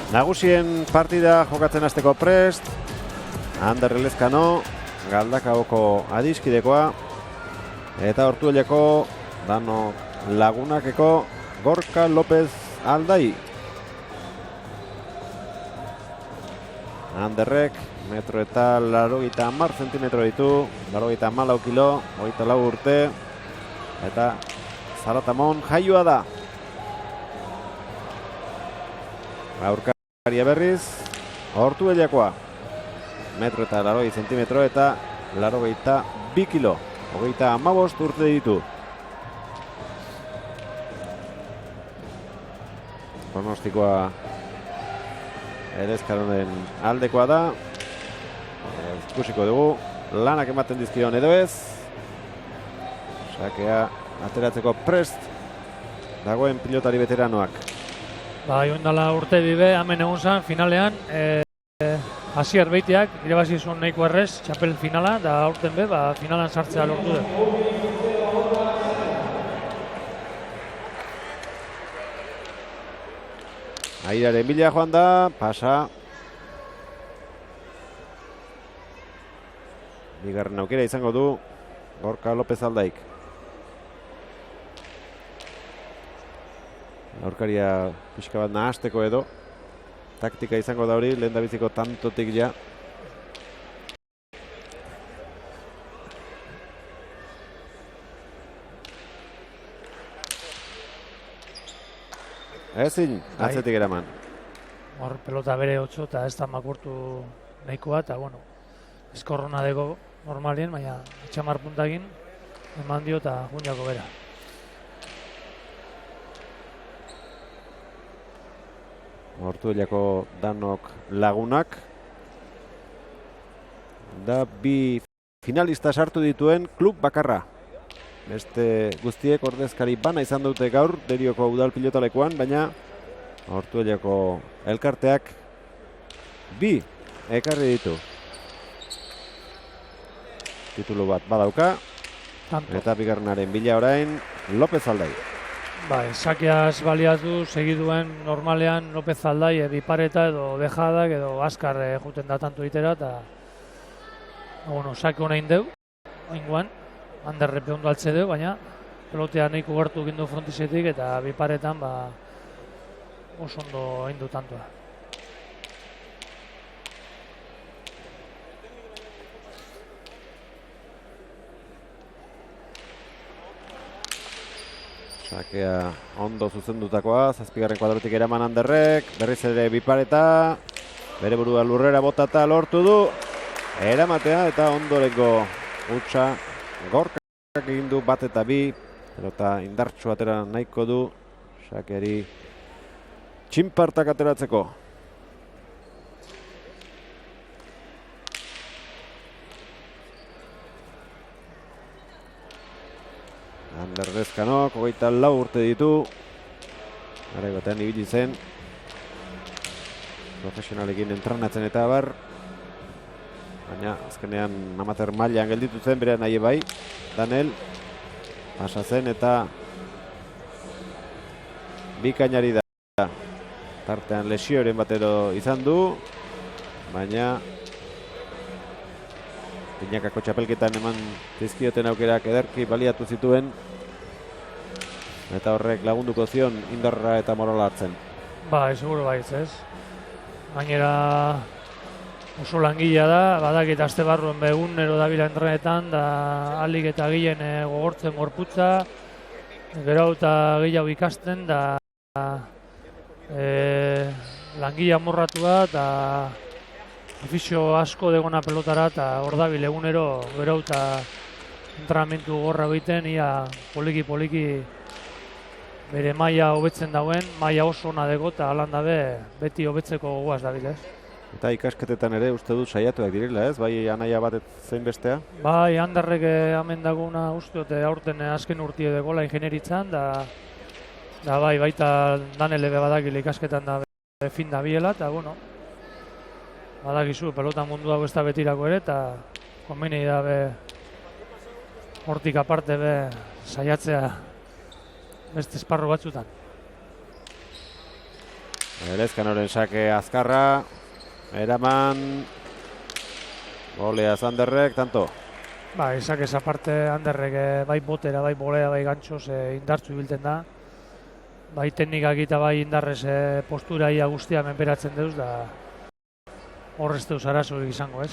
Nagusien partida jokatzen hasteko prest. Ander Elezkano, Galdakaoko adiskidekoa. Eta Ortuelleko Dano Lagunakeko Gorka López Aldai. Anderrek metro eta 80 zentimetro ditu, 84 kilo, 24 urte. Eta Zaratamon jaioa da. Aurkaria berriz, Ortuellekoa. Metro eta 80 zentimetro eta 82 kilo. 35 urte ditu. Pronostikoa Elezkanoren aldekoa da. Ikusiko dugu lanak ematen dizkion edo ez. Sakea ateratzeko prest dagoen pilotari veteranoak. Joan dela urte bibe, hemen egun zen, finalean, Asier Beitiak, irabazi zuen nahiko errez, txapel finala, da aurten be, finalan sartzea lortu den. Airaren bila joan da, pasa. Bigarren aukera izango du Gorka López Aldaik. Aurkaria pixka bat nahasteko edo. Taktika izango da hori, lehen da biziko tantotik ja. Ezin, atzetik eraman. Hor pelota bere 8 eta ez da makurtu nahikoa, eta bueno, eskorrona dego normalien, baina etxamar puntakin eman dio eta guñako bera. Ortuellako Danok Lagunak. Da bi finalista sartu dituen klub bakarra. Beste guztiek ordezkari bana izan dute gaur Derioko udal pilotalekuan, baina Ortuellako elkarteak bi ekarri ditu. Titulu bat badauka. Eta bigarrenaren bila orain López Aldai. Sakeaz baliatu segiduen normalean López Aldai bipareta edo bejadak edo azkar juten da tanto itera, eta sake hona indeu, oinguan, Anderrepe ondo altze deu, baina pelotea nahiko gertu gindu frontizetik eta biparetan oso ondo indu tantoa. Sakea ondo zuzendutakoa, 7. kuadrotik eraman Anderrek, berriz ere bipareta, bere burua lurrera botata lortu du, eramatea eta ondorengo hutsa Gorkak egin du bat eta bi, pelota indartsu atera nahiko du, Sakeari txinpartak ateratzeko. Ander Elezkanok, 24 urte ditu. Garaibatean ibili zen. Profesionalekin entrenatzen eta abar. Baina azkenean amateur mailan gelditu zen, bere nahi bai. Danel pasa zen eta bikainari da. Tartean lesioren batero izan du. Baina Pinakako txapelketan eman dizkioten aukerak ederki baliatu zituen. Eta horrek lagunduko zion indarra eta morala hartzen. Seguro baiz, ez. Gainera oso langilea da, badakit aste barruen egunero dabila entrenetan, da alik eta gehien gogortzen gorputza, gero eta gehiago ikasten, da langilea morratua eta afizio asko degona pelotara, eta hor dabil egunero gero eta entrenamentu gorra egiten, ia poliki bere maila hobetzen dauen, maila oso ona dego eta alan dabe beti hobetzeko gogoaz dabil, ez? Eta ikasketetan ere uste dut saiatuak direla, ez? Bai anaia bat zein bestea? Bai, Anderrek hemen daguna uste dut aurten azken urtie degola ingenieritzan, da bai, baita Danele badakile ikasketan da fin da biela, eta bueno, badakizu, pelota mundu hau ez da betirako ere, eta konbenei da hortik aparte saiatzea beste esparru batzutan. Elezkanoren sake azkarra. Eraman. Golea Zanderrek, tanto. Ba, izak ez aparte Anderrek bai botera, bai bolea, bai gantxoz indartzu ibilten da. Bai teknikak eta bai indarrez postura ia guztia menperatzen deuz, da horrez deuz arazorik izango, ez?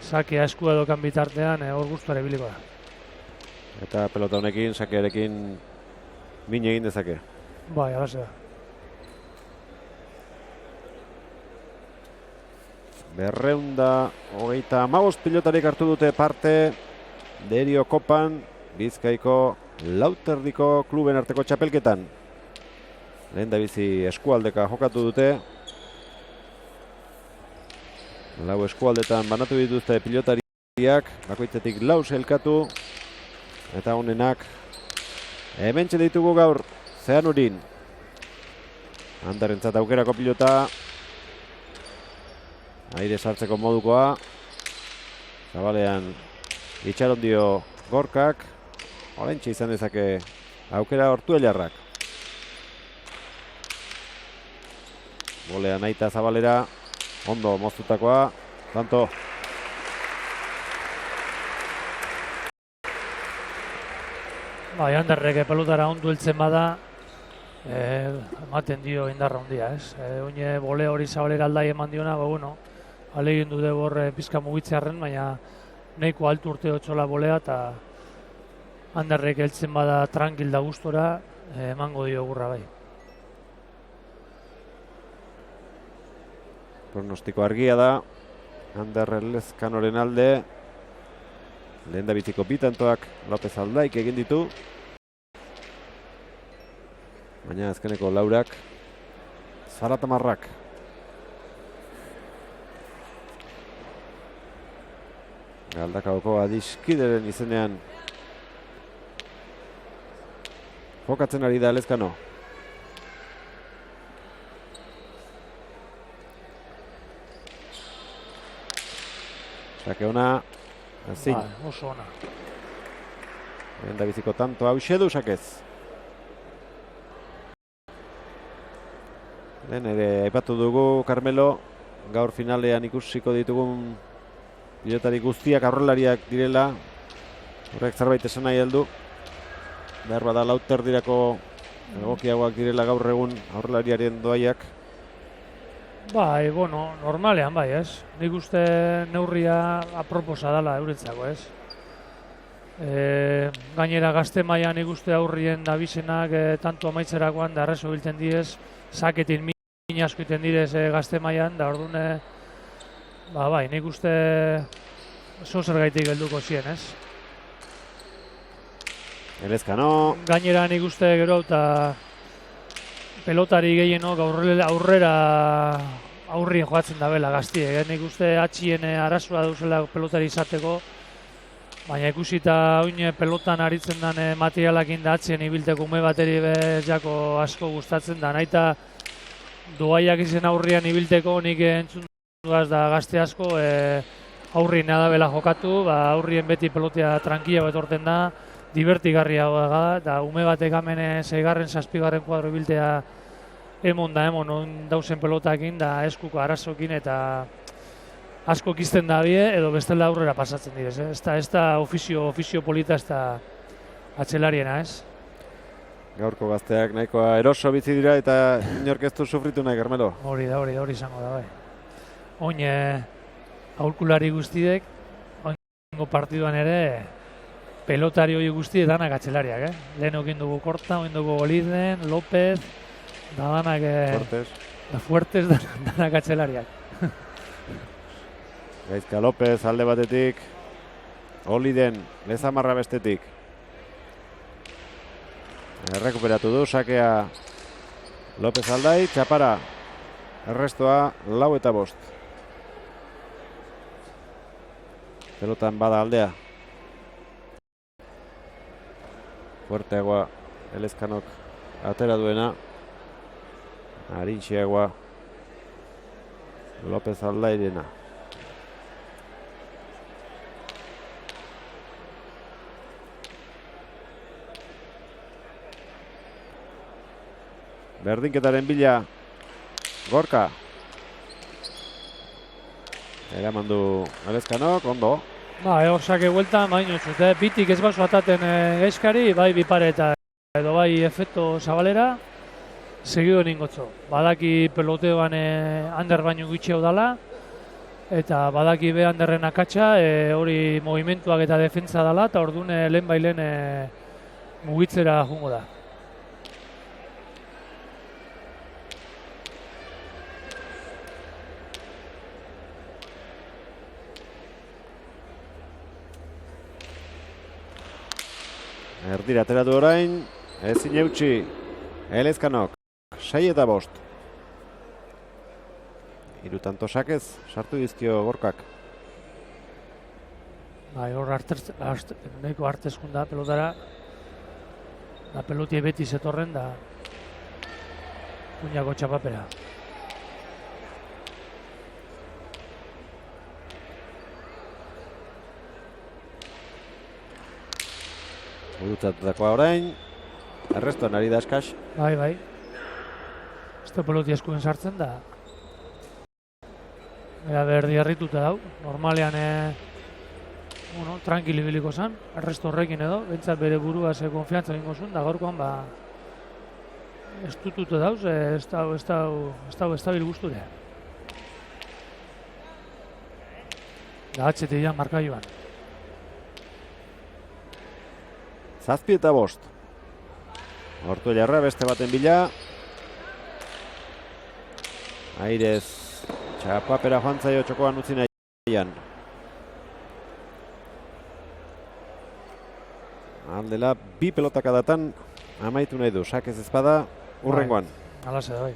Sakea eskua dokan bitartean hor guztuare biliko da. Eta pelota honekin, sakearekin min egin dezake. Bai, alase da. Berreunda, hogeita amabost pilotarik hartu dute parte Derio Kopan, Bizkaiko Lauterdiko kluben arteko txapelketan. Lehen da bizi eskualdeka jokatu dute. Lau eskualdetan banatu dituzte pilotariak, bakoitzetik lau elkatu. Eta honenak hementxe ditugu gaur Zeanurin. Anderrentzat aukerako pilota. Aire sartzeko modukoa. Zabalean itxarondio Gorkak. Horentxe izan dezake aukera Ortuellarrak. Golea Naita Zabalera. Ondo moztutakoa. Tanto. Bai, Anderrek pelotara ondo heltzen bada, ematen dio indarra handia, ez? Oine bole hori Zabalera aldai eman diona, bueno, alegin du dugu hor pizka mugitzearren, baina nahiko altu urte txola bolea, eta Anderrek heltzen bada tranquil da gustora, emango dio gurra bai. Pronostiko argia da. Ander Elezkanoren alde. Lehen da bitziko bitantoak López Aldaik egin ditu. Baina azkeneko laurak Zaratamarrak. Galdakaoko adiskideren izenean jokatzen ari da Elezkano. Sake ona, ezin. Oso ona. Lehen da biziko tanto hause du sakez. Lehen ere aipatu dugu, Carmelo, gaur finalean ikusiko ditugun pilotari guztiak aurrelariak direla. Horrek zerbait esan nahi heldu. Behar bada Lauterdirako egokiagoak direla gaur egun aurrelariaren doaiak. Bai, bueno, normalean bai, ez? Nik uste neurria aproposa dela euretzako, ez? Gainera gazte mailan nik uste aurrien dabizenak tanto amaitzerakoan da arrezo biltzen diez, saketin min asko iten direz gazte mailan, da orduan, ba bai, nik uste zozer gaitik helduko zien, ez? Elezkano. Gainera nik uste gero eta pelotari gehienok aurrien joatzen dabela gaztiek. Nik uste atxien arazoa duzela pelotari izateko, baina ikusita oin pelotan aritzen den materialakin da atxien ibilteko ume bateri jako asko gustatzen da. Naita doaiak izen aurrian ibilteko nik entzun duaz da gazte asko aurrien adabela jokatu, aurrien beti pelotea tranquila betorten da, divertigarria da, eta ume batek hemen 6. 7. kuadro ibiltea emon dauzen pelotakin da eskuko arazokin eta asko kizten da bie edo bestela aurrera pasatzen direz. Ez da ofizio polita, ez da atxelariena, ez? Gaurko gazteak nahikoa eroso bizi dira eta inork ez du sufritu nahi, Carmelo. Hori izango da, bai. Oin aholkulari guztiek, oingo partiduan ere, pelotari hori guzti danak atxelariak, Lehen okin dugu Korta, oin dugu Goliden, López, da danak... Fuertes danak atxelariak. Gaizka López alde batetik, Oliden Lezamarra bestetik. Errekuperatu du, sakea López Aldai, txapara, errestoa 4-5. Pelotan bada aldea. Fuerteagoa Elezkanok atera duena. Arintxiagoa López Aldairena. Berdinketaren bila Gorka. Eraman du Elezkanok, ondo. Hor sake buelta, baino zute, bitik ez baso ataten eskari, bai bipareta edo bai efekto zabalera, segido ningotzo. Badaki peloteoan Ander baino gutxiago dala, eta badaki be Anderren akatsa, hori movimentuak eta defentsa dala, eta orduan lehen bailen mugitzera jungo da. Erdira ateratu orain, ezin eutxi, Elezkanok, 6 eta 5. Hiru tanto sakez, sartu dizkio Gorkak. Hor nahiko hartezkun da pelotara, da pelotie beti zetorren da kuñako txapapera. Gurutzatutakoa orain, errestoan ari da eskaz. Bai. Ez da peloti eskuen sartzen da. Era berdi harrituta dau. Normalean, tranquili biliko zan. Erresto horrekin edo, bentsat bere burua ze konfiantza egingo zuen, da gaurkoan estututa dauz, ez da bil guzture. Da atxete dian markaioan. 7 eta 5. Hortu jarra beste baten bila. Airez txapapera joan zaio txokoan utzi nahian. Aldela, 2 pelotak adatan amaitu nahi du. Sakez ezpada, urrengoan. Alase da bai.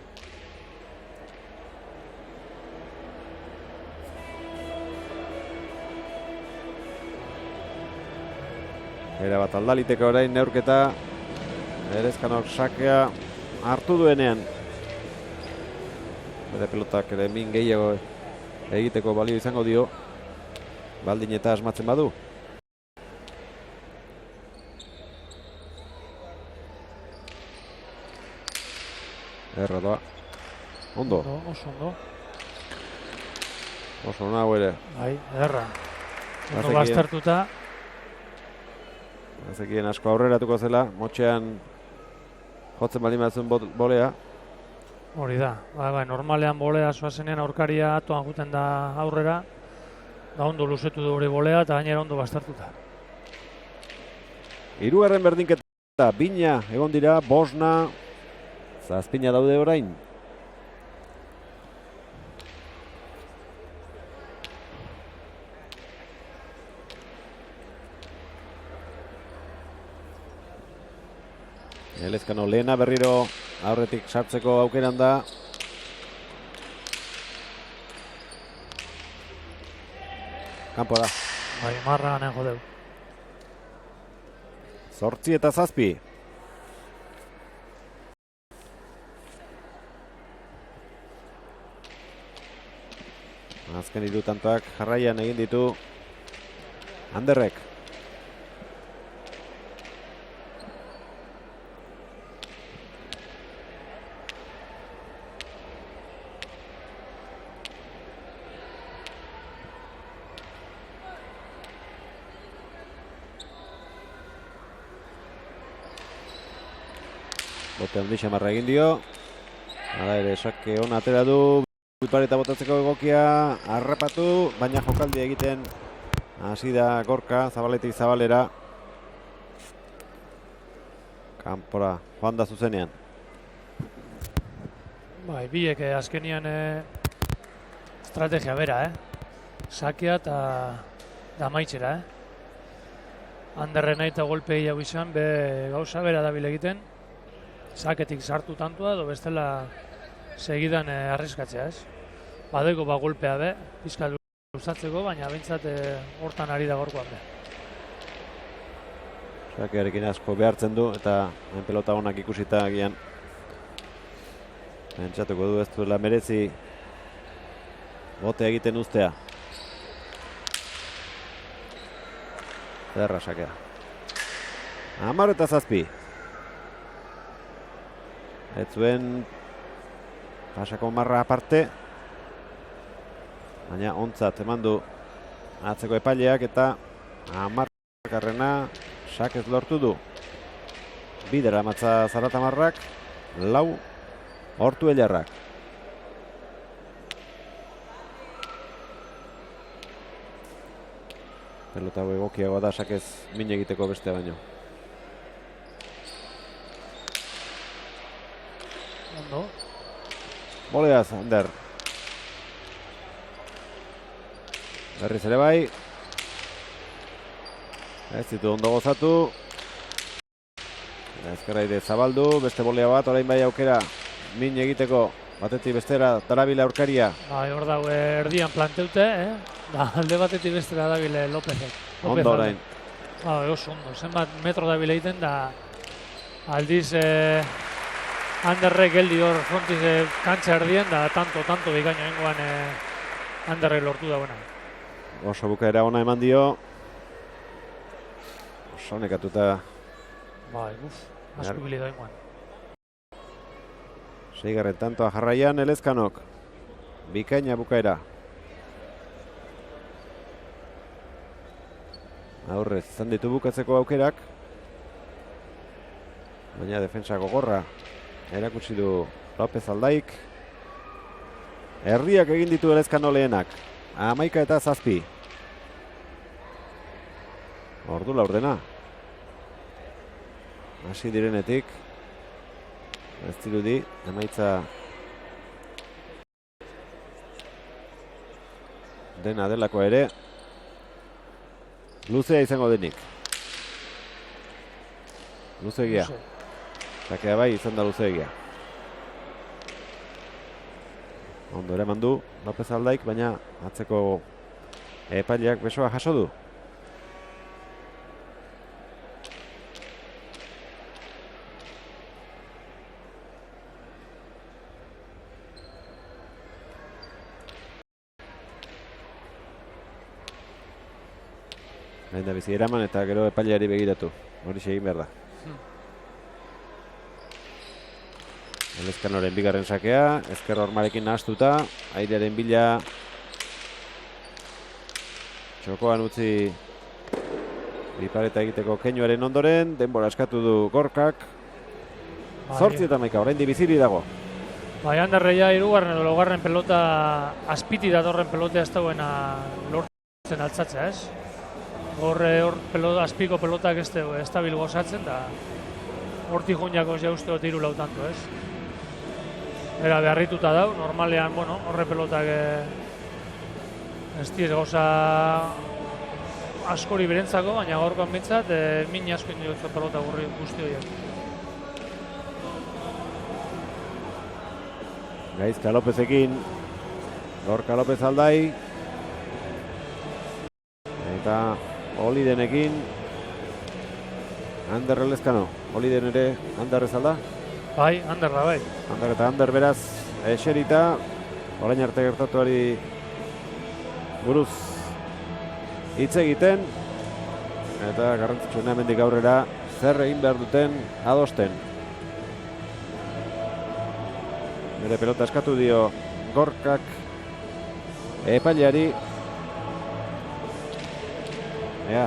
Era bat aldaliteko orain neurketa. Elezkanok sakea hartu duenean. Bere pelotak ere min gehiago egiteko balio izango dio. Baldin eta asmatzen badu. Erra doa. Ondo. Oso ondo. Oso nahu ere. Bai, erra. Ondo baztertuta. Ezekien asko aurreratuko zela, motxean jotzen bali mazuen bolea. Hori da, normalean bolea zoazenean aurkaria atoan juten da aurrera, da ondo luzetu du hori bolea eta gainera ondo baztertuta. 3. berdinketa, bina egon dira, 5. Zazpina daude orain. Elezkano lehena berriro aurretik sartzeko aukeran da. Kanpo da. Bai, marra ganen jodeu. 8 eta 7. Azken 3 tantoak jarraian egin ditu Anderrek. Bote handi xamarra egin dio. Hala ere, sake hona atera du. Bipareta botatzeko egokia harrapatu, baina jokaldi egiten hasi da Gorka, zabaletik zabalera. Kanpora, joan da zuzenean. Bai, biek azkenian estrategia bera, sakea eta amaitzera, Anderren nahi eta golpei hau izan, gauza bera dabil egiten. Saketik sartu tantua edo bestela segidan arriskatzea, Badeko golpea pizka luzatzeko, baina bintzat hortan ari da gorkoan Sakearekin asko behartzen du eta pelota honak ikusita agian. Pentsatuko du ez duela merezi bote egiten ustea. Zerra sakea. 10 eta 7. Ez zuen Pasako marra aparte. Baina ontzat eman du atzeko epaileak eta 10. Sakez lortu du. Bidera matza Zaratamarrak, 4 Ortuellarrak. Pelota hau egokiagoa da Sakez min egiteko beste baino. Ondo. Boleaz, Ander. Berriz ere bai. Ez ditu ondo gozatu. Ezkerraide zabaldu, beste bolea bat, orain bai aukera min egiteko, batetik bestera darabile aurkaria. Bai, hor dago erdian planteute, da alde batetik bestera dabile Lopezek. Ondo orain. Bai, oso ondo, zenbat metro dabile egiten da aldiz Anderrek geldi hor frontiz kantxa erdien da tanto bikaino hengoan Anderrek lortu dagoena. Oso bukaera ona eman dio. Oso nekatuta. Bai, asko bili da hengoan. 6. tantoa jarraian Elezkanok. Bikaina bukaera. Aurrez, izan ditu bukatzeko aukerak. Baina defensa gogorra erakutsi du Lopez Aldaik. Herriak egin ditu Elezkano lehenak. 11-7. Ordu laurdena. Hasi direnetik. Ez dirudi, emaitza dena delako ere. Luzea izango denik. Luzegia. Sakea bai izan da luzegia. Ondo ere mandu Lopez Aldaik, baina atzeko epaileak besoa jaso du. Lehen da bizi eraman eta gero epaileari begiratu. Hori egin behar da. Elezkanoren bigarren sakea, ezker hormarekin nahastuta, airearen bila txokoan utzi bipareta egiteko keinuaren ondoren, denbora eskatu du Gorkak. 8-11, oraindik biziri dago. Bai, Anderreia 3. edo 4. pelota azpiti datorren pelotea ez dauena lortzen altzatzea, ez? Hor azpiko pelotak ez dugu estabil gozatzen da hortik joinako jauzteo tiru lautanto, ez? Era beharrituta dau, normalean, bueno, horre pelotak ez diez goza askori berentzako, baina gaurkoan bintzat, min asko indiozu pelota gurri guzti horiek. Gaizka Lopezekin, Gorka Lopez Aldai, eta Olidenekin, Ander Elezkano. Oliden ere Ander ez alda? Bai, Ander da, bai. Ander eta Ander beraz eserita, orain arte gertatuari buruz hitz egiten, eta garrantzitsuena hemendik aurrera zer egin behar duten adosten. Bere pelota eskatu dio Gorkak epaileari. Ea.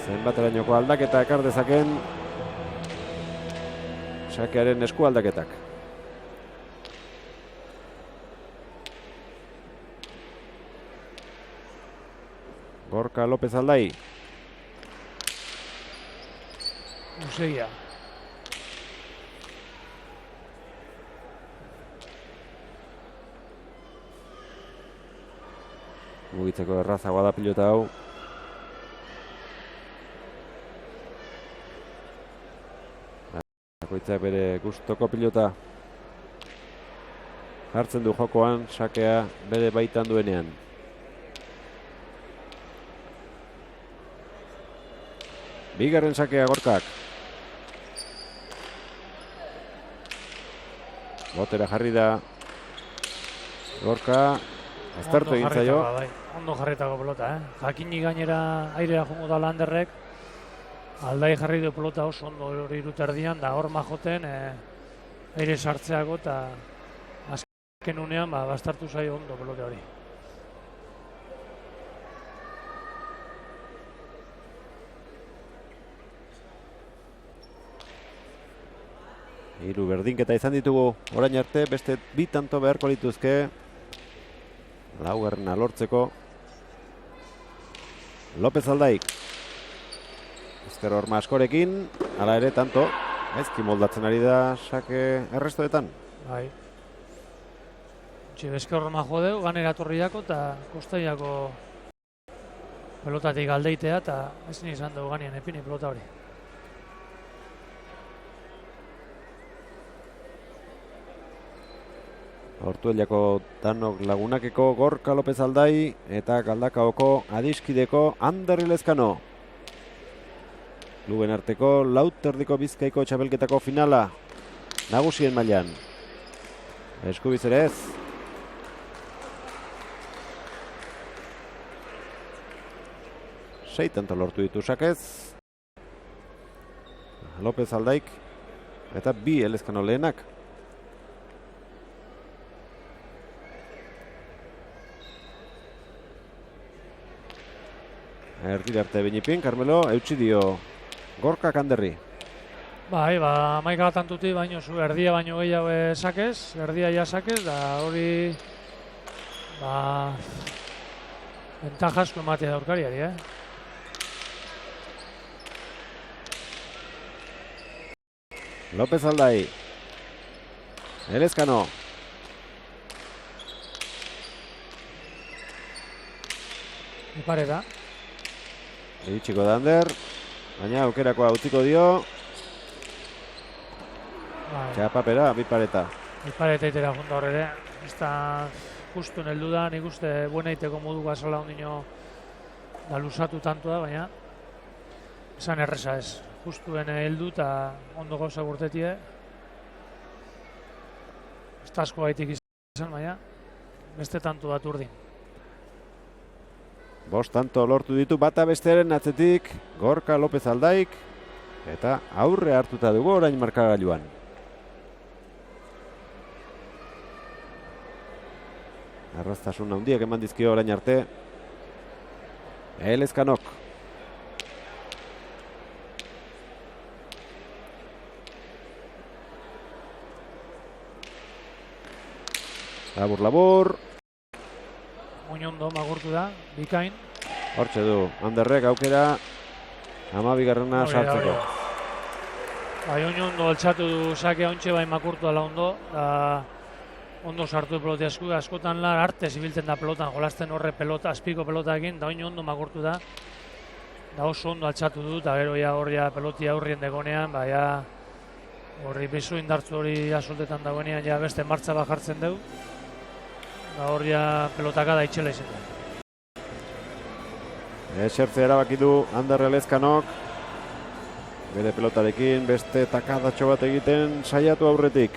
Zenbaterainoko aldaketa ekar dezaken sakearen esku aldaketak. Gorka Lopez Aldai. Luzegia. Mugitzeko errazagoa da pilota hau. Bakoitzak bere gustoko pilota hartzen du jokoan, sakea bere baitan duenean. Bigarren sakea Gorkak. Botera jarri da Gorka. Aztertu egin zaio. Ondo jarritako pelota, Jakini gainera airea jongo da Landerrek. Aldai jarri du pelota oso ondo hori iruterdian, da hor majoten aire sartzeako eta azken unean bastartu zaio ondo pelote hori. Hiru berdinketa izan ditugu orain arte, beste 2 tanto beharko lituzke laugarrena lortzeko. López Aldaik ezker horma askorekin, hala ere tanto gaizki moldatzen ari da sake errestoetan. Bai. Ezker horma jodeu, ganera torriako eta kostaiako pelotatik aldeitea eta ezin izan dugu ganean epini pelota hori. Ortuellako Danok lagunakeko Gorka López Aldai eta Galdakaoko adiskideko Ander Lezkano. Kluben arteko lauterdiko Bizkaiko txapelketako finala nagusien mailan. Eskubiz ere ez. Sei tanto lortu ditu sakez. López Aldaik eta 2 Lezkano lehenak. Erdira arte Benipin, Carmelo, eutsi dio Gorka Kanderri. Bai, 11 tantuti baino zu erdia baino gehiago sakez, erdia ja sakez, da hori ventaja asko ematea da aurkariari, López Aldai. Elezkano. Bipareta. Iritsiko da Ander, baina aukerakoa utziko dio. Txapapera, Bipareta. Bipareta itera junta hor ere. Ez da justu heldu da, nik uste buena iteko moduko azola ondino da lusatu tantua, baina esan erresa ez. Justuen heldu eta ondo gauza gurtetie. Ez da asko gaitik izan, baina beste tantu bat urdin. 5 tanto lortu ditu bata bestearen atzetik Gorka López Aldaik eta aurre hartuta dugu orain markagailuan. Arrastasun handiak eman dizkio orain arte Elezkanok. Labur. Muñondo magurtu da, bikain. Hortxe du, Anderrek aukera 12garrena sartzeko. Bai, ondo altxatu du sake ontxe bai makurtu dela ondo. Ondo sartu peloti askotan arte zibiltzen da pelotan, jolasten horre pelota, azpiko pelotakin, da ondo makurtu da. Da oso ondo altxatu du, eta gero hori peloti aurrien degonean, horri bezu indartzu hori asoltetan dagoenean beste martza bat jartzen dugu. Da hori pelotaka da itxela izan da. Esertzea erabaki du Ander Elezkanok. Bere pelotarekin beste takadatxo bat egiten saiatu aurretik.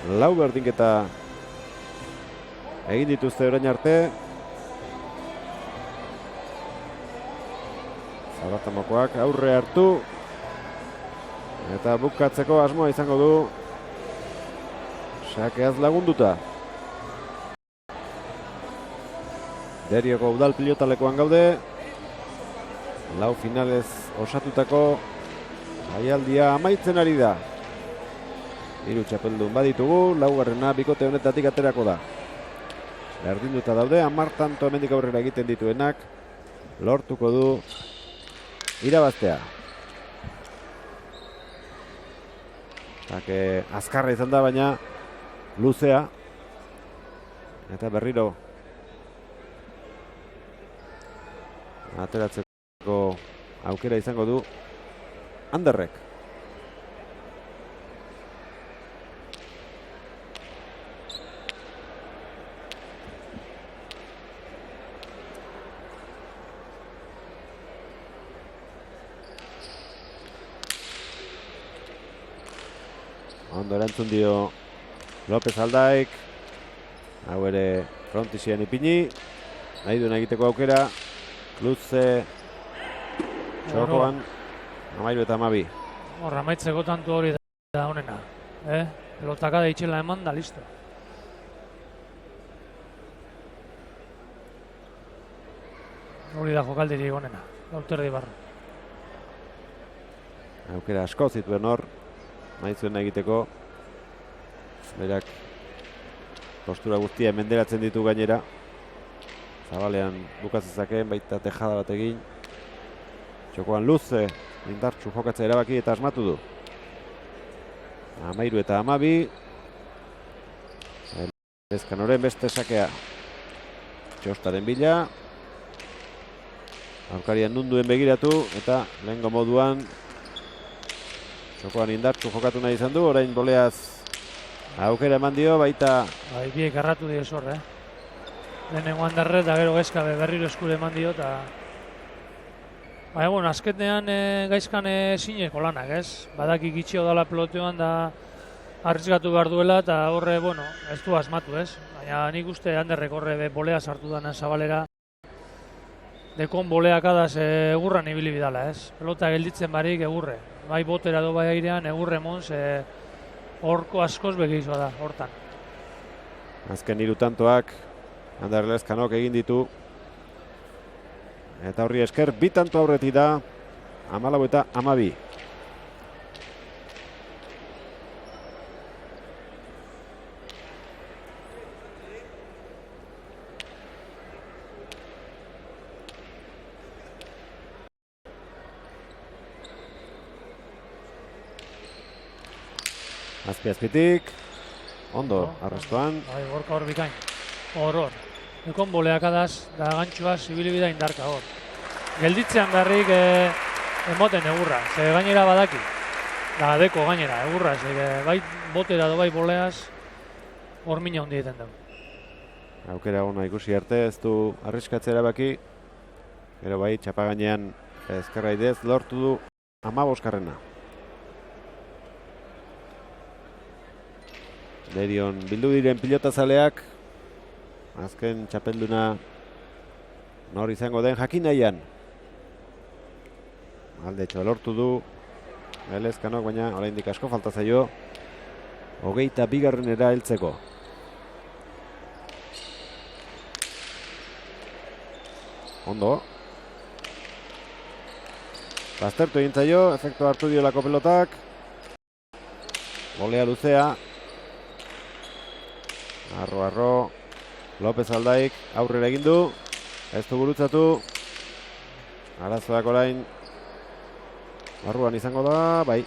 4 berdinketa egin dituzte orain arte. Zabartamokoak aurre hartu. Eta bukatzeko asmoa izango du. Sakeaz lagunduta. Derioko udal pilotalekoan gaude. 4 finalez osatutako jaialdia amaitzen ari da. 3 txapeldun baditugu, 4garrena bikote honetatik aterako da. Berdinduta daude, 10 tanto hemendik aurrera egiten dituenak lortuko du irabaztea. Azkarra izan da, baina luzea. Eta berriro ateratzeko aukera izango du Anderrek. Ondo erantzun dio López Aldaik. Hau ere frontizian ipini. Nahi duen egiteko aukera. Luze txokoan 13 eta 12. Horra amaitzeko tantu hori da honena. Pelotaka da itxela eman da, listo. Hori da jokaldirik honena, Lauterdi barru. Aukera asko zituen hor, nahi zuen egiteko. Berak postura guztia menderatzen ditu gainera. Zabalean bukazezakeen, baita tejada bat egin. Txokoan luze, indartsu jokatzea erabaki eta asmatu du. 13 eta 12. Elezkanoren beste sakea. Txostaren bila. Aurkarian nunduen begiratu eta lehengo moduan txokoan indartsu jokatu nahi izan du, orain boleaz aukera eman dio, baita... Bai, biek erratu dio zor, Lehenengo handarre eta gero Gezkabe berriro eskure eman dio, eta... Baina, bueno, azkenean gaizkan zineko lanak, ez? Badaki gitxio dala peloteoan da arriskatu behar duela, eta horre, bueno, ez du asmatu, ez? Baina nik uste handerrek horre bolea sartu dana Zabalera. Dekon boleak adaz egurran ibili bidala, ez? Pelota gelditzen barik egurre. Bai botera do bai airean egurre monz, horko askoz begizua da, hortan. Azken 3 tantoak Ander Elezkanok egin ditu. Eta horri esker, 2 tanto aurretik da, 14 eta 12. Azpi-azpitik, ondo, arrestoan. Bai, gorka hor bikain, hor. Ekon boleak adaz, da gantxua zibilibida indarka hor. Gelditzean berrik emoten egurra, ze gainera badaki. Da deko gainera, egurra, ze bai botera do bai boleaz, hor mina hondi egiten dugu. Aukera ona ikusi arte, ez du arriskatzea erabaki. Gero bai, txapa gainean ezkerra idez lortu du 15. Derion bildu diren pilotazaleak, azken txapelduna nor izango den jakin nahian. Aldetxoa lortu du Elezkanok, baina oraindik asko falta zaio 22. heltzeko. Ondo. Baztertu egin zaio, efektu hartu diolako pelotak. Bolea luzea. Arro, López Aldaik aurrera egin du, ez du gurutzatu, arazoak orain barruan izango da, bai.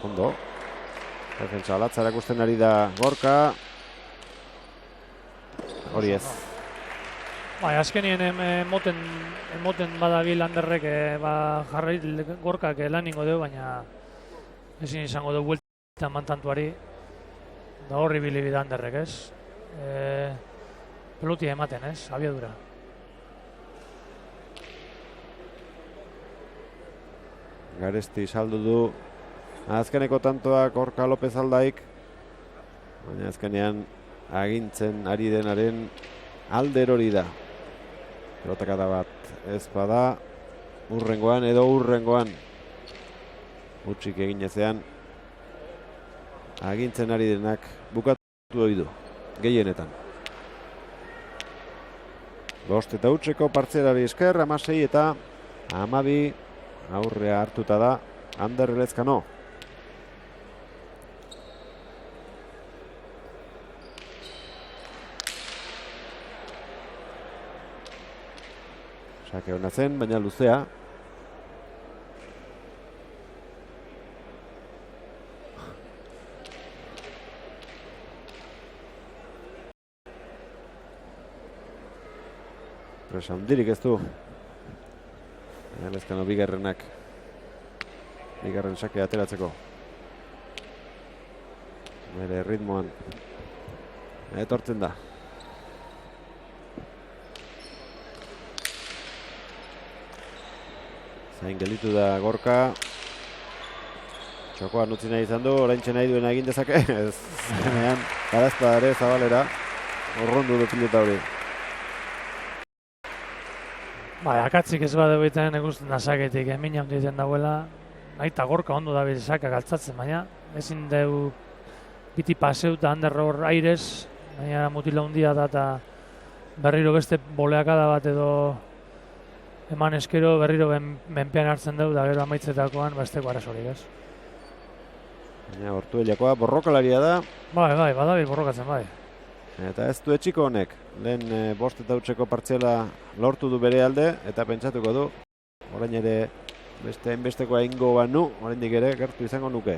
Ondo, defentsa alatza erakusten ari da Gorka, hori ez. Bai, azkenien emoten badabil handerrek jarri Gorkak laningo dugu, baina ezin izango dugu buelta mantantuari. Da horri bilibida handerrek, ez? Pelotia ematen, ez? Abiadura. Garesti saldu du azkeneko tantoak Gorka López Aldaik, baina azkenean agintzen ari denaren alder hori da. Pelotakada bat ez bada urrengoan edo urrengoan utzik egin ezean agintzen ari denak bukatu hori du, gehienetan. 5 eta utzeko partzelari esker, 16 eta 12 aurrea hartuta da Ander Elezkano. Sake hona zen, baina luzea. Presa handirik ez du. Elezkano bigarren sake ateratzeko. Bere ritmoan etortzen da. Zain gelditu da Gorka. Txokoan utzi nahi izan du, oraintxe nahi duena egin dezake. Ez zenean, garazpa ere Zabalera. Horrondu du pilota hori. Bai, akatzik ez badeu egiten ikusten da saketik, emina honditen dauela. nahi eta gorka ondo dabil sakak altzatzen, baina ezin deu biti paseu eta hander hor airez, baina mutila hundia da eta berriro beste boleakada bat edo eman eskero berriro menpean hartzen dugu da gero amaitzetakoan besteko arazorik ez. Baina Ortuellekoa borrokalaria da. Bai, badabil borrokatzen bai. Eta ez du etxiko honek, lehen bost eta hutseko partziala lortu du bere alde, eta pentsatuko du, orain ere beste enbestekoa ingo banu, oraindik ere gertu izango nuke.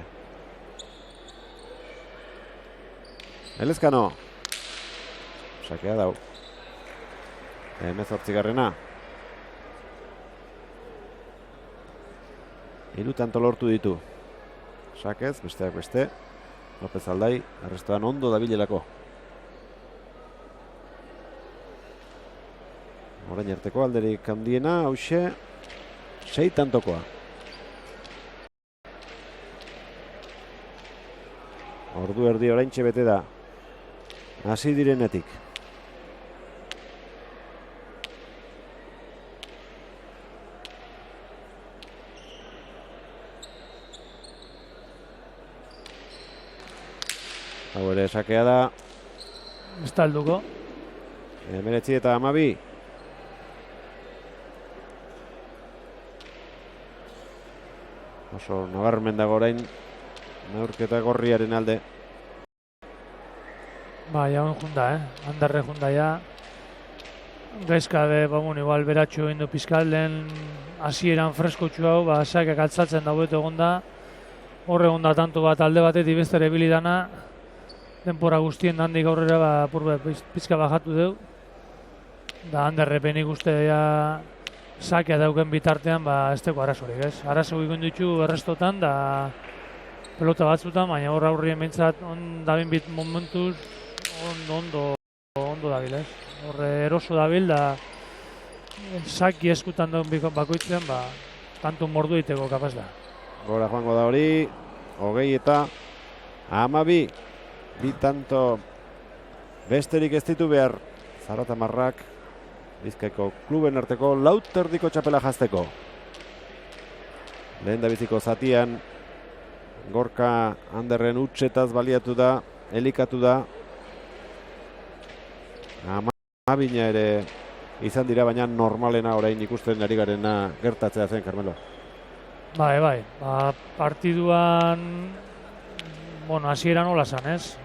Elezkano, sakea dau. 18garrena. 3 tanto lortu ditu. Sakez, besteak beste, López Aldai, arrestoan ondo dabilelako. Orain arteko alderik handiena, hauxe, 6 tantokoa. Ordu erdi oraintxe bete da. Hasi direnetik. Hau ere sakea da. Ez da helduko. 19 eta 12. Oso nabarmen dago orain neurketa gorriaren alde. Ba, jaun junda, handarre junda ja. Gaizka be, igual beratxo egin du pizkat, lehen hasieran freskotxu hau, sakak altzatzen dauet egon da. Hor egon da tanto bat alde batetik bestere bilidana. Denpora guztien handik aurrera pizka bajatu deu. Da handarrepenik uste ja sakea dauken bitartean ez teko arazorik ez. Arazo egin ditu errestotan da pelota batzutan, baina hor aurrien bintzat dabin bit momentuz ondo dabil ez. Hor eroso dabil da saki eskutan daun bakoitzen tanto mordu egiteko kapaz da. Gora joango da hori, 20 eta 12. Bi tanto besterik ez ditu behar Zaratamarrak Bizkaiko kluben arteko lauterdiko txapela jazteko. Lehen da biziko zatian Gorka Anderren utxetaz baliatu da, elikatu da. Amabina ere izan dira, baina normalena orain ikusten ari garena gertatzea zen, Carmelo. Bai, partiduan hasieran hola zan, ez?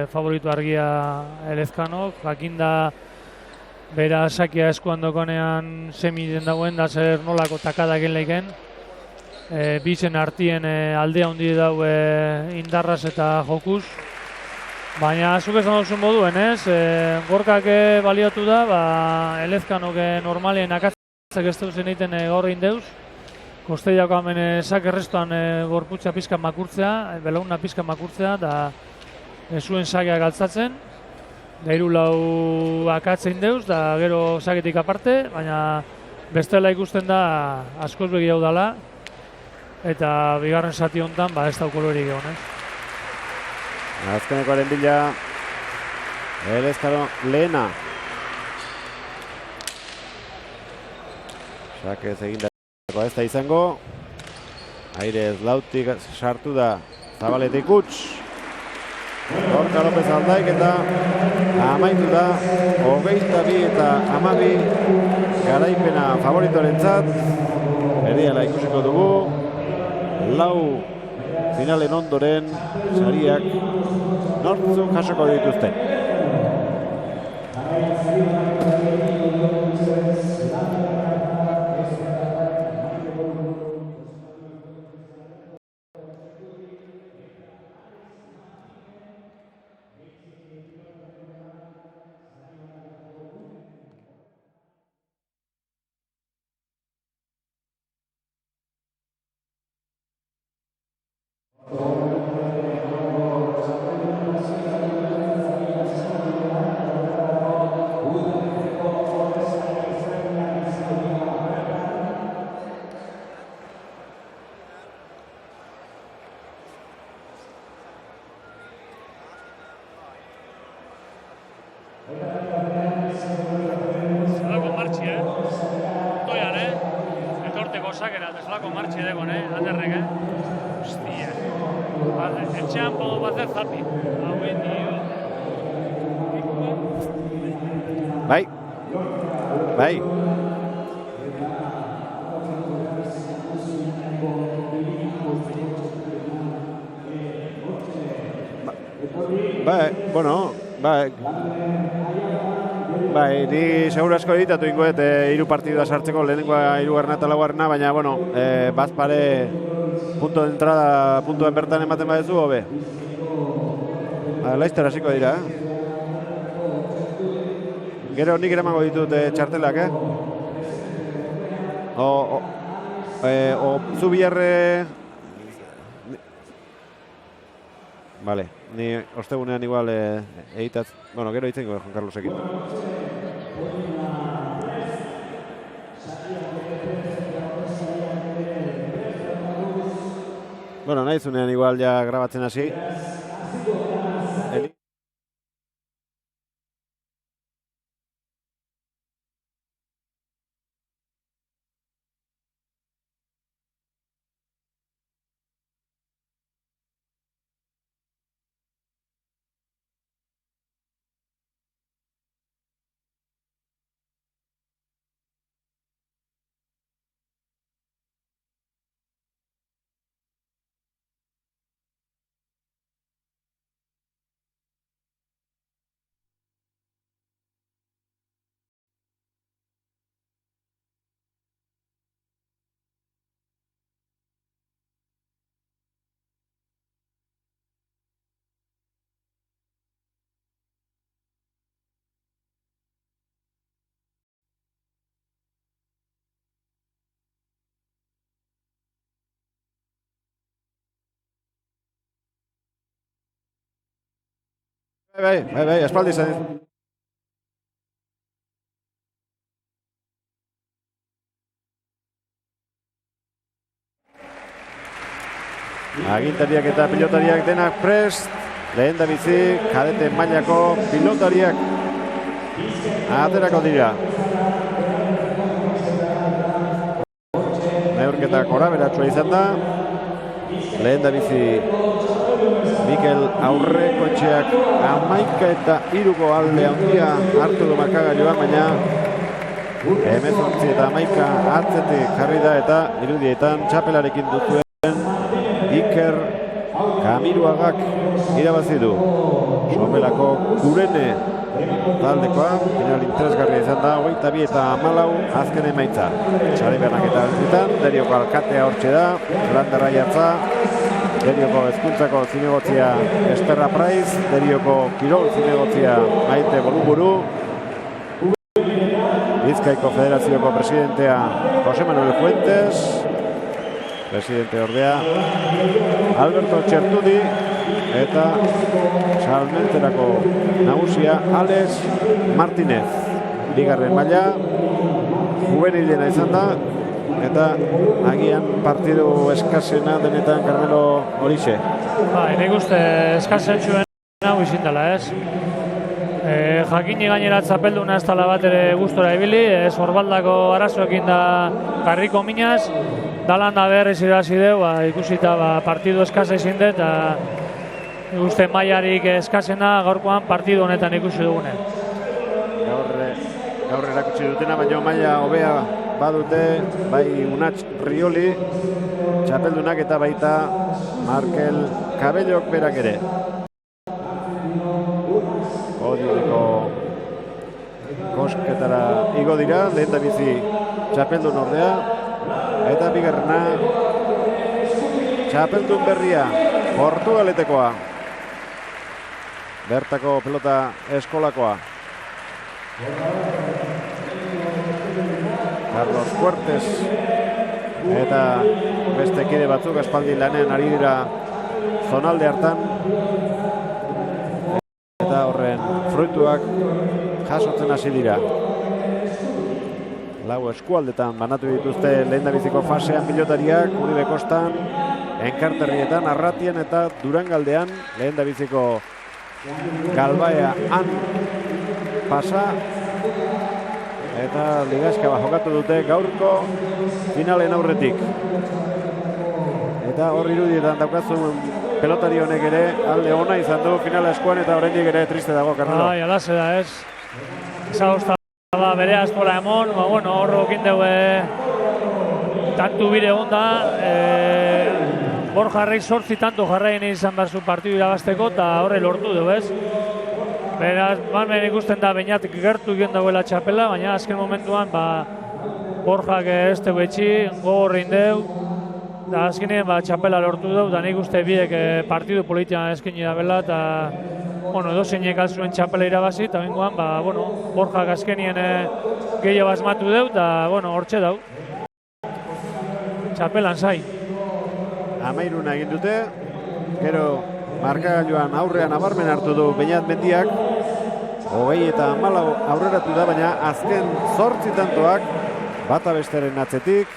Favorito argia Elezkanok, jakinda bera sakia eskuan dokonean semi den dauen, da zer nolako takada egin leiken. Bizen artien aldea hundi dau indarraz eta jokuz. Baina zuk esan duzun moduen, ez? Gorkak baliatu da, Elezkanok normalien akatzak ez duzen egiten gaur egin deuz. Kosteiako hemen sakerrestoan gorputza pizkan makurtzea, belauna pizkan makurtzea, da zuen sakeak altzatzen. Da 3 akatzen deuz, da gero saketik aparte, baina bestela ikusten da askoz begi hau dala. Eta bigarren zati honetan, ez da ukolorik egon, ez? Azkenekoaren bila, Elezkano lehena. Sakez egin ez da izango. Airez lautik sartu da Zabaletik utz. Gorka López Aldaik eta amaitu da 22 eta 12 garaipena favoritorentzat. Erdiala ikusiko dugu. 4 finalen ondoren sariak nortzuk jasoko dituzten. zelako sakera, zelako martxe degon, Anderrek, Hostia. Etxean podo bat ez zapi. Hauen dio. Bai. Bai. Bai, bueno, bai. Bai, ni seguru asko editatu ingoet hiru partidua sartzeko, lehenengoa, hirugarrena eta laugarrena, baina, bueno, bazpare punto de entrada, puntuen bertan ematen badezu, hobe. Laizter hasiko dira, Gero nik eramango ditut txartelak, O zu biharre... Vale, ni ostegunean igual egitaz... Bueno, gero hitzengo Juan Carlosekin. Bueno, nahi zunean igual ja grabatzen hasi. Bai, espaldi zen. Agintariak eta pilotariak denak prest. Lehendabizi, kadete mailako pilotariak aterako dira. Neurketa koraberatsua izan da. Lehendabizi Mikel Aurrekotxeak 11 eta 3 alde handia hartu du markagailuan, baina 18 eta 11 atzetik jarri da eta irudietan txapelarekin duzuen Iker Kamiruagak irabazi du. Somelako Kurene taldekoa, final interesgarria izan da, 22 eta 14 azken emaitza. Sari bernak eta alzitan, Derioko alkatea hortxe da, Landerra jatza, Derioko hezkuntzako zinegotzia Esterra Praiz, Derioko kirol zinegotzia Maite Boluburu, Bizkaiko Federazioko presidentea Jose Manuel Fuentes, presidente ordea Alberto Txertudi eta salmenterako nagusia Alex Martinez. Bigarren maila juvenilena izan da eta agian partidu eskasena denetan Carmelo horixe. Nik uste eskasetxuen hau izin dela, jakini gainera txapelduna ez dela bat ere gustora ibili, Orbaldako arazoekin da karriko minaz, dalan da berriz irabazi deu, ikusita partidu eskasa izin dut, eta uste mailarik eskasena gaurkoan partidu honetan ikusi dugune. Gaur erakutsi dutena, baina maila hobea badute, bai Unats Rioli, txapeldunak eta baita Markel Kabellok berak ere. Odileko kosketara igo dira, lehendabizi txapeldun ordea, eta bigarrena txapeldun berria, Portugaletekoa. Bertako pelota eskolakoa. Carlos Fuertes eta beste kide batzuk aspaldi lanean ari dira zonalde hartan eta horren fruituak jasotzen hasi dira. Lau eskualdetan banatu dituzte lehendabiziko fasean pilotariak, Uribe Kostan, Enkarterrietan, Arratian eta Durangaldean lehendabiziko Galbaea han pasa eta ligaxka jokatu dute gaurko finalen aurretik. Eta hor irudietan daukazun pelotari honek ere alde ona izan du finala eskuan eta oraindik ere triste dago, Carmelo. Bai, alaze da, ez. Zagozta da bere askola emon, bueno, hor okin dugu tantu bire onda, Borja Reik 8 tanto jarraien izan behar zu partidu irabazteko eta horre lortu dugu, ez. Beraz, balmen ikusten da bainatik gertu egin dagoela txapela, baina azken momentuan Borjak ez dugu etxi, gogorrein dugu, eta azkenean txapela lortu dugu, da nik uste biek partidu politian eskini da bela, eta dozeinek alzuen txapela irabazi, eta bengoan, Borjak azkenien gehiago asmatu dugu, eta hortxe dugu. Txapelan zai. 13 egin dute, gero markagailuan aurrean nabarmen hartu du Beñat Mendiak, 24 aurreratu da, baina azken 8 tantoak bata besteren atzetik,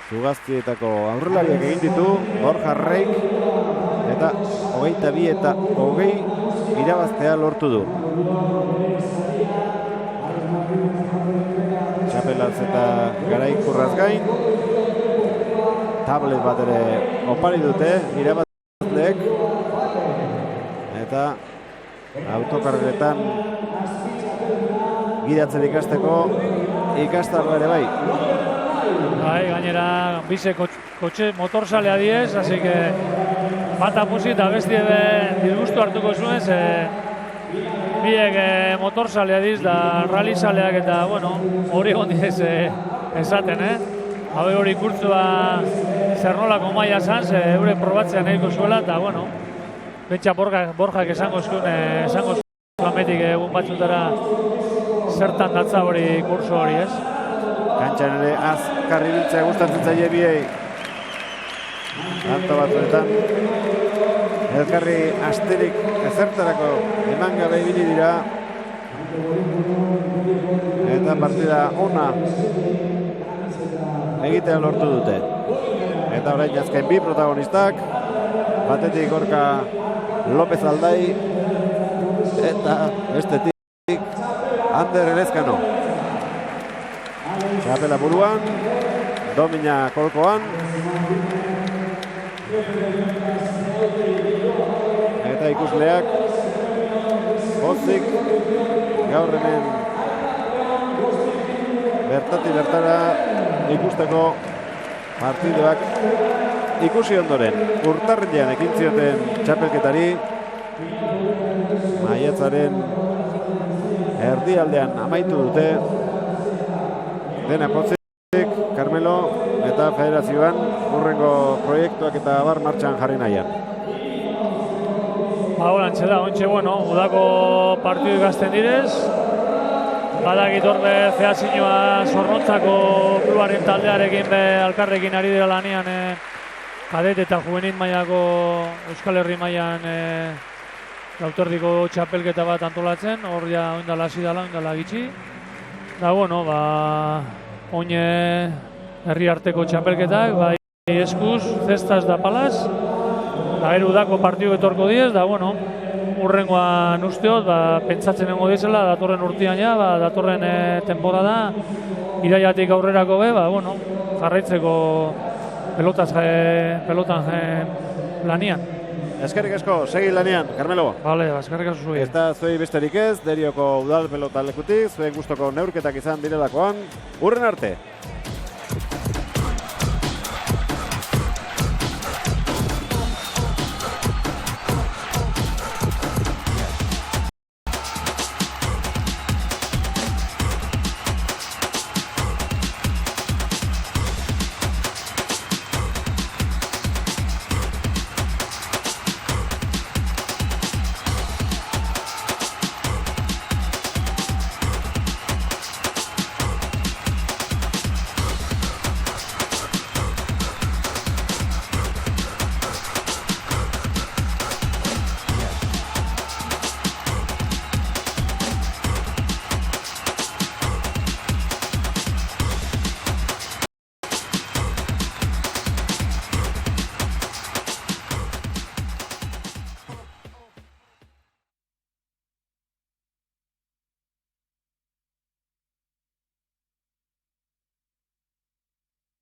Zugaztietako aurrelariak egin ditu, Borja Reik, eta 22 eta 20 irabaztea lortu du. Txapelaz eta Garaikurraz gain, tablet bat ere opari dute irabazleek, eta autokarretan gidatzen ikasteko ikastarra ere bai. Bai, gainera bize kotxe motorzalea diez, así que bata pusi eta bestie disgustu hartuko zuen, biek motorzalea diz da rally-zaleak eta, hori gondiz esaten, hori kurtzua zer nolako maila zan, eure probatzea nahiko zuela, eta, betxa Borjak esango zuen ametik egun batzutara zertan datza hori kurso hori, ez? Kantxan ere azkarri biltzea gustatzen zaie biei. Tanto batzuetan elkarri asterik ezertarako eman gabe ibili dira. Eta partida ona egitea lortu dute. Eta orain azken bi protagonistak, batetik Gorka López Aldai eta bestetik Ander Elezkano. Txapela buruan, domina kolkoan, eta ikusleak pozik gaur hemen bertatik bertara ikusteko partiduak ikusi ondoren. Urtarrilean ekin zioten txapelketari, maiatzaren erdialdean amaitu dute. Dena potzik, Carmelo, eta federazioan urrengo proiektuak eta bar martxan jarri nahian. Horantxe da, udako partidu gazten direz, badakit horbe zehazinoa Zornotzako klubaren taldearekin alkarrekin ari dira lanian kadet eta juvenil mailako Euskal Herri mailan gauterdiko txapelketa bat antolatzen, hor ja oindala hasi dela, oindala gitxi. Da, oine herri arteko txapelketak, bai eskuz, zestaz da palaz, da udako partidu etorko diez, da, urrengoan usteot, pentsatzen nengo dizela, datorren urtean ja, datorren temporada, iraiatik aurrerako be, jarraitzeko pelotan lanian. Eskerrik asko, segi lanean, Carmelo. Bale, eskerrik asko zuen. Eta zuei besterik ez, Derioko udal pelota lekutik, zuen gustoko neurketak izan direlakoan, urren arte!